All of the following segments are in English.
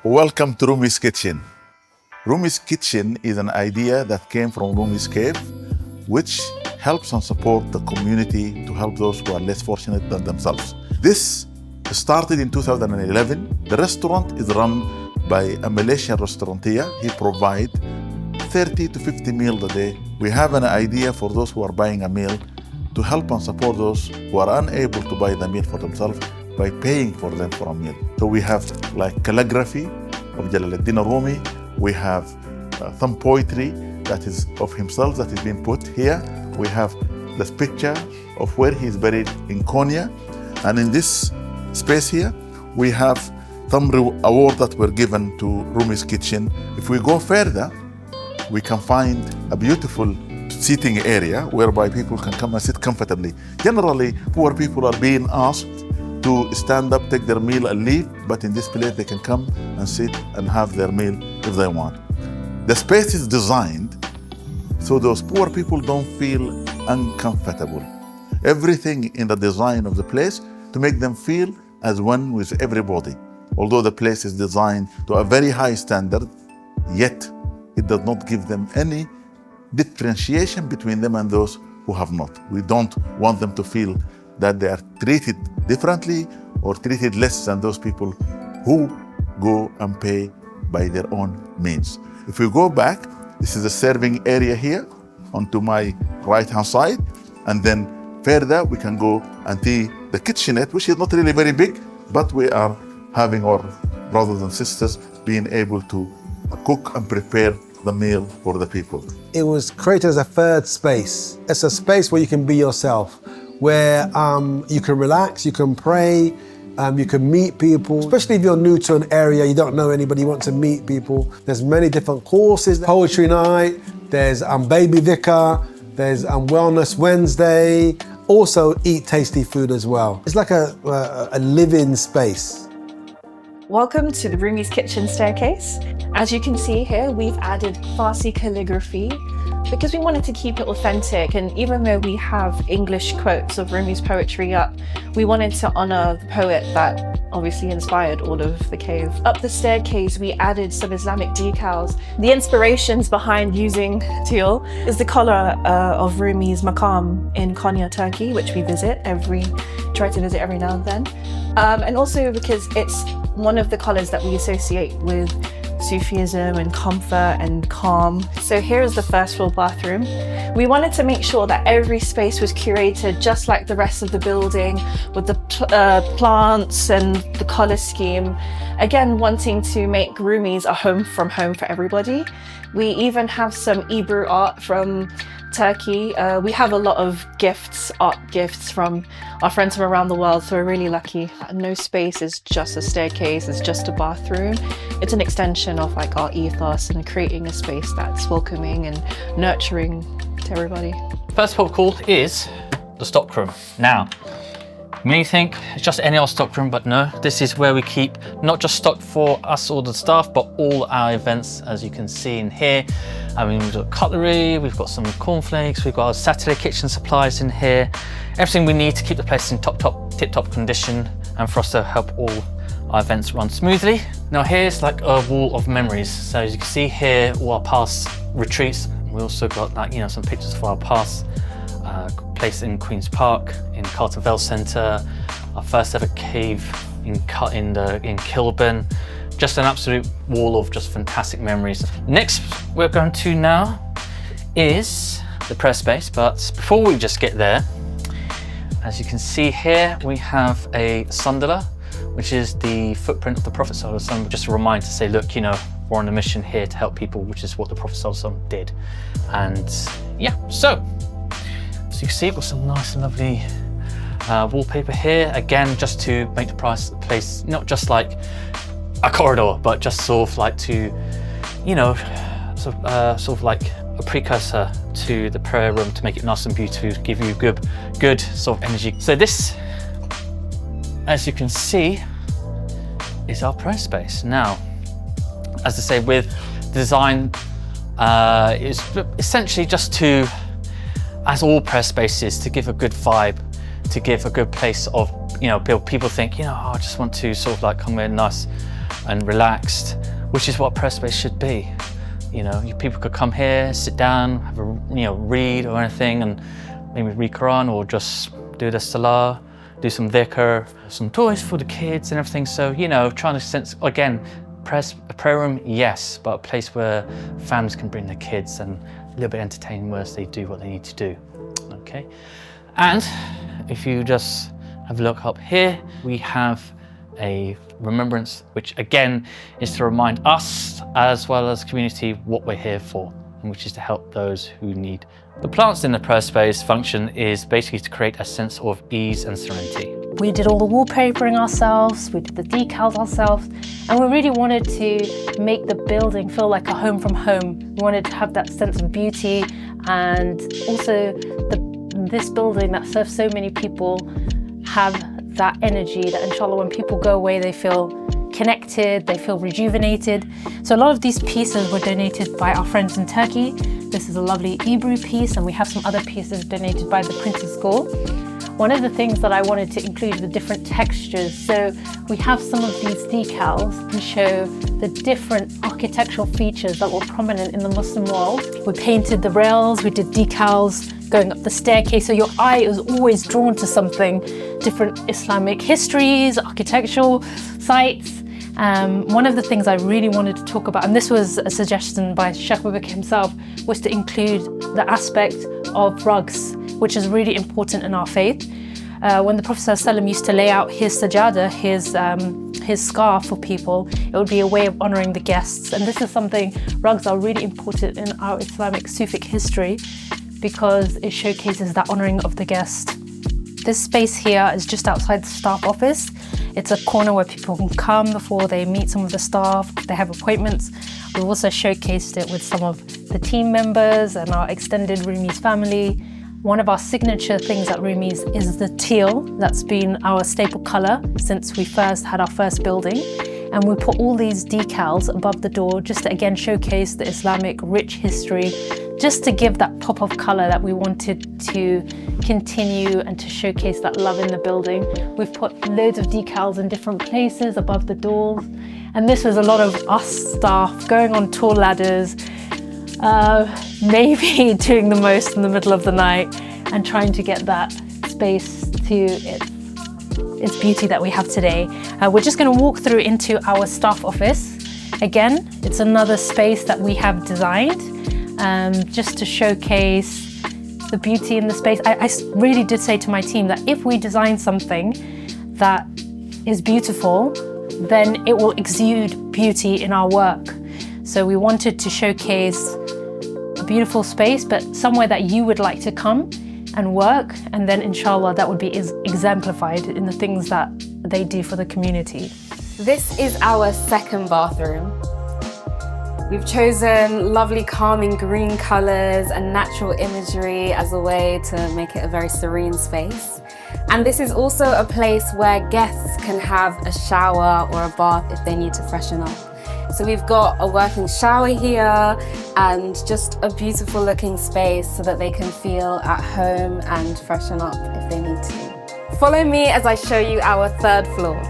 Welcome to Rumi's Kitchen. Rumi's Kitchen is an idea that came from Rumi's Cave, which helps and supports the community to help those who are less fortunate than themselves. This started in 2011. The restaurant is run by a Malaysian restaurateur. He provides 30 to 50 meals a day. We have an idea for those who are buying a meal to help and support those who are unable to buy the meal for themselves by paying for them for a meal. So we have like calligraphy of Jalaluddin Rumi. We have some poetry that is of himself that is being put here. We have this picture of where he is buried in Konya. And in this space here, we have some awards that were given to Rumi's Kitchen. If we go further, we can find a beautiful seating area whereby people can come and sit comfortably. Generally, poor people are being asked to stand up, take their meal and leave, but in this place they can come and sit and have their meal if they want. The space is designed so those poor people don't feel uncomfortable. Everything in the design of the place to make them feel as one with everybody. Although the place is designed to a very high standard, yet it does not give them any differentiation between them and those who have not. We don't want them to feel that they are treated differently or treated less than those people who go and pay by their own means. If we go back, this is a serving area here onto my right-hand side, and then further we can go and see the kitchenette, which is not really very big, but we are having our brothers and sisters being able to cook and prepare the meal for the people. It was created as a third space. It's a space where you can be yourself, where you can relax, you can pray, you can meet people. Especially if you're new to an area, you don't know anybody, you want to meet people. There's many different courses. Poetry night, there's baby vikar, there's Wellness Wednesday. Also eat tasty food as well. It's like a live-in space. Welcome to the Rumi's Kitchen staircase. As you can see here, we've added Farsi calligraphy because we wanted to keep it authentic, and even though we have English quotes of Rumi's poetry up, we wanted to honor the poet that obviously inspired all of the cave. Up the staircase, we added some Islamic decals. The inspirations behind using teal is the color of Rumi's maqam in Konya, Turkey, which we try to visit every now and then. And also because it's one of the colors that we associate with Sufism and comfort and calm. So here is the first floor bathroom. We wanted to make sure that every space was curated just like the rest of the building, with the plants and the color scheme. Again, wanting to make Rumi's a home from home for everybody. We even have some Ebru art from Turkey. We have a lot of art gifts from our friends from around the world, so we're really lucky. No space is just a staircase, it's just a bathroom. It's an extension of like our ethos and creating a space that's welcoming and nurturing to everybody. First port of call is the stockroom. Now, you may think it's just any old stockroom, but no, this is where we keep not just stock for us or the staff, but all our events, as you can see in here. I mean, we've got cutlery, we've got some cornflakes, we've got our Saturday kitchen supplies in here. Everything we need to keep the place in tip-top condition and for us to help all our events run smoothly. Now here's like a wall of memories. So as you can see here, all our past retreats. We also got like, some pictures of our past place in Queen's Park, in Carlton Vale Centre, our first ever cave in Kilburn. Just an absolute wall of just fantastic memories. Next we're going to now is the prayer space, but before we just get there, as you can see here, we have a sandala, which is the footprint of the Prophet ﷺ. Just a reminder to say, look, we're on a mission here to help people, which is what the Prophet ﷺ did. And yeah, so you can see, we've got some nice and lovely wallpaper here. Again, just to make the place not just like a corridor, but just sort of like to, sort of like a precursor to the prayer room, to make it nice and beautiful, to give you good sort of energy. So this, as you can see, is our prayer space. Now, as I say, with design, is essentially just to, as all prayer spaces, to give a good vibe, to give a good place of, people think, I just want to sort of like come in nice and relaxed, which is what a prayer space should be. You know, people could come here, sit down, have a read or anything, and maybe read Quran or just do the salah, do some dhikr, some toys for the kids and everything. So, trying to sense, again, a prayer room, yes, but a place where families can bring their kids and a little bit entertaining whilst they do what they need to do, okay? And if you just have a look up here, we have a remembrance, which again is to remind us as well as community what we're here for, and which is to help those who need. The plants in the prayer space function is basically to create a sense of ease and serenity. We did all the wallpapering ourselves, we did the decals ourselves, and we really wanted to make the building feel like a home from home. We wanted to have that sense of beauty, and also this building that serves so many people have that energy that inshallah when people go away they feel connected, they feel rejuvenated. So a lot of these pieces were donated by our friends in Turkey. This is a lovely Hebrew piece, and we have some other pieces donated by the Prince's School. One of the things that I wanted to include were different textures. So we have some of these decals to show the different architectural features that were prominent in the Muslim world. We painted the rails, we did decals going up the staircase, so your eye is always drawn to something, different Islamic histories, architectural sites. One of the things I really wanted to talk about, and this was a suggestion by Sheikh Bubak himself, was to include the aspect of rugs, which is really important in our faith. When the Prophet ﷺ used to lay out his sajada, his scarf for people, it would be a way of honouring the guests. And this is something, rugs are really important in our Islamic Sufic history because it showcases that honouring of the guest. This space here is just outside the staff office. It's a corner where people can come before they meet some of the staff, if they have appointments. We've also showcased it with some of the team members and our extended Rumi's family. One of our signature things at Rumi's is the teal. That's been our staple colour since we first had our first building. And we put all these decals above the door just to again showcase the Islamic rich history, just to give that pop of colour that we wanted to continue and to showcase that love in the building. We've put loads of decals in different places above the doors. And this was a lot of us staff going on tall ladders, maybe doing the most in the middle of the night and trying to get that space to its beauty that we have today. We're just going to walk through into our staff office. Again, it's another space that we have designed just to showcase the beauty in the space. I really did say to my team that if we design something that is beautiful, then it will exude beauty in our work. So we wanted to showcase a beautiful space, but somewhere that you would like to come and work, and then inshallah that would be exemplified in the things that they do for the community. This is our second bathroom. We've chosen lovely calming green colours and natural imagery as a way to make it a very serene space. And this is also a place where guests can have a shower or a bath if they need to freshen up. So we've got a working shower here and just a beautiful looking space so that they can feel at home and freshen up if they need to. Follow me as I show you our third floor.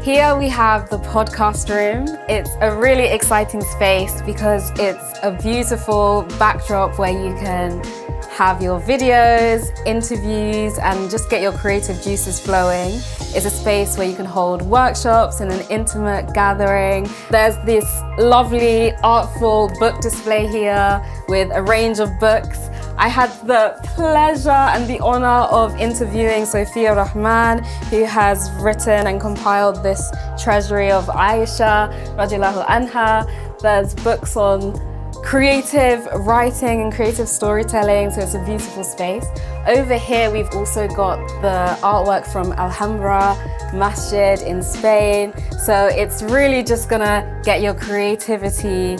Here we have the podcast room. It's a really exciting space because it's a beautiful backdrop where you can have your videos, interviews, and just get your creative juices flowing. It's a space where you can hold workshops in an intimate gathering. There's this lovely artful book display here with a range of books. I had the pleasure and the honor of interviewing Sophia Rahman, who has written and compiled this treasury of Aisha radiallahu anha. There's books on creative writing and creative storytelling, so it's a beautiful space. Over here we've also got the artwork from Alhambra Masjid in Spain, so it's really just gonna get your creativity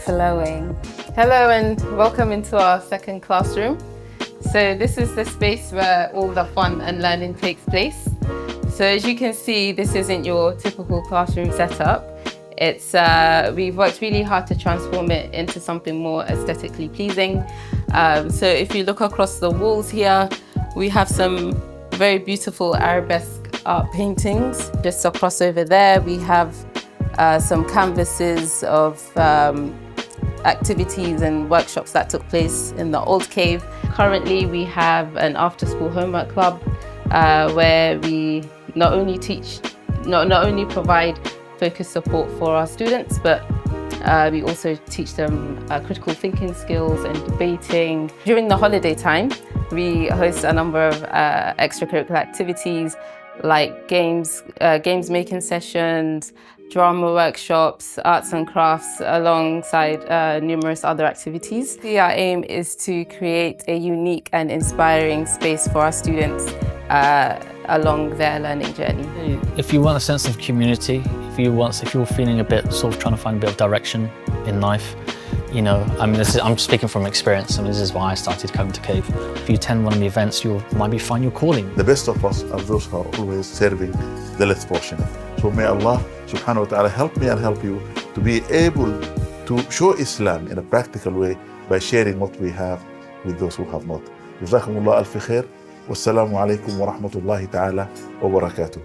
flowing. Hello and welcome into our second classroom. So this is the space where all the fun and learning takes place. So as you can see, this isn't your typical classroom setup. We've worked really hard to transform it into something more aesthetically pleasing. So if you look across the walls here, we have some very beautiful arabesque art paintings. Just across over there, we have some canvases of activities and workshops that took place in the old cave. Currently, we have an after-school homework club where we not only provide focused support for our students, but we also teach them critical thinking skills and debating. During the holiday time, we host a number of extracurricular activities like games making sessions, drama workshops, arts and crafts, alongside numerous other activities. Our aim is to create a unique and inspiring space for our students along their learning journey. If you want a sense of community, if you're feeling a bit, sort of trying to find a bit of direction in life, you know, I mean, I'm speaking from experience. I mean, this is why I started coming to Cave. If you attend one of the events, you might find your calling. The best of us are those who are always serving the less fortunate. So may Allah subhanahu wa ta'ala help me and help you to be able to show Islam in a practical way by sharing what we have with those who have not. جزاكم الله ألف خير والسلام عليكم ورحمة الله تعالى وبركاته.